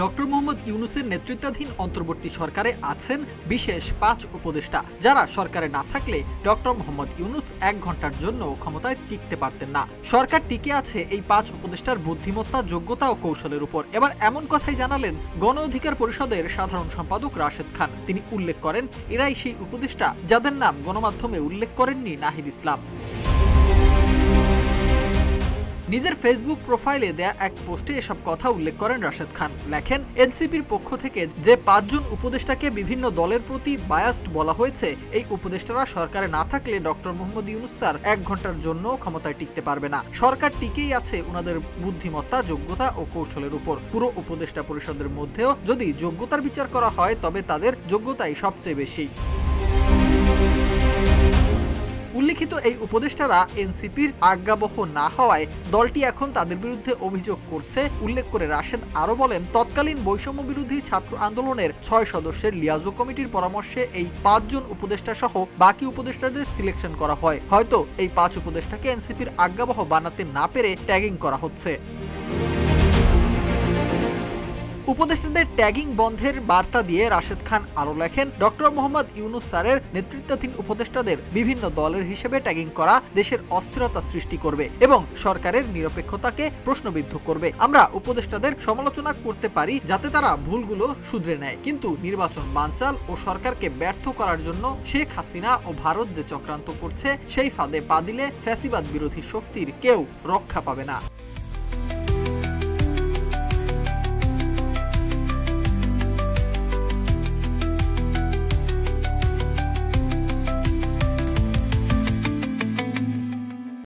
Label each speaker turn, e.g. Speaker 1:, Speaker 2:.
Speaker 1: Doctor Mohammad ইউনূসের নেতৃত্বাধীন অন্তর্বর্তী সরকারে আছেন বিশেষ ৫ উপদেষ্টা, যারা সরকারে না থাকলে ডক্টর মোহাম্মদ ইউনূস ১ ঘন্টার জন্য ক্ষমতায় টিকতে পারতেন না। সরকার টিকে আছে এই ৫ উপদেষ্টার বুদ্ধিমত্তা, যোগ্যতা ও কৌশলের উপর। এবার এমন কথাই জানালেন গণ অধিকার পরিষদের সাধারণ সম্পাদক রাশেদ খান। তিনি উল্লেখ করেন, এরাই সেই উপদেষ্টা যাদের নাম গণমাধ্যমে উল্লেখ করেননি নাহিদ ইসলাম। নিজের ফেসবুক প্রোফাইলে দেয়া এক পোস্টে এসব কথা উল্লেখ করেন রাশেদ খান। লেখেন, এনসিপির পক্ষ থেকে যে ৫ জন উপদেষ্টাকে বিভিন্ন দলের প্রতি বায়াসড বলা হয়েছে, এই উপদেষ্টারা সরকারে না থাকলে ডক্টর মোহাম্মদ ইউনূস স্যার ১ ঘন্টার জন্য ক্ষমতায় টিকতে পারবে না। সরকার টিকেই আছে উনাদের বুদ্ধিমত্তা, যোগ্যতা ও কৌশলের উপর। পুরো উপদেষ্টা পরিষদের মধ্যেও যদি যোগ্যতার বিচার করা হয়, তবে তাদের যোগ্যতাই সবচেয়ে বেশি। উল্লিখিত এই উপদেষ্টারা এনসিপির আজ্ঞাবহ না হওয়ায় দলটি এখন তাদের বিরুদ্ধে অভিযোগ করছে উল্লেখ করে রাশেদ আরো বলেন, তৎকালীন বৈষম্য বিরোধী ছাত্র আন্দোলনের ৬ সদস্যের লিয়াজো কমিটির পরামর্শে এই ৫ জন উপদেষ্টা সহ বাকি উপদেষ্টাদের সিলেকশন করা হয়। হয়তো এই ৫ উপদেষ্টাকে এনসিপির আজ্ঞাবহ বানাতে না পেরে ট্যাগিং করা হচ্ছে। উপদেষ্টাদের ট্যাগিং বন্ধের বার্তা দিয়ে রাশেদ খান আরো লেখেন, ডক্টর মোহাম্মদ ইউনূস স্যারের নেতৃত্বাধীন উপদেষ্টাদের বিভিন্ন দলের হিসেবে ট্যাগিং করা দেশের অস্থিরতা সৃষ্টি করবে এবং সরকারের নিরপেক্ষতাকে প্রশ্নবিদ্ধ করবে। আমরা উপদেষ্টাদের সমালোচনা করতে পারি যাতে তারা ভুলগুলো শুধরে নেয়, কিন্তু নির্বাচন বানচাল ও সরকারকে ব্যর্থ করার জন্য শেখ হাসিনা ও ভারত যে চক্রান্ত করছে, সেই ফাঁদে পা দিলে ফ্যাসিবাদ বিরোধী শক্তির কেউ রক্ষা পাবে না।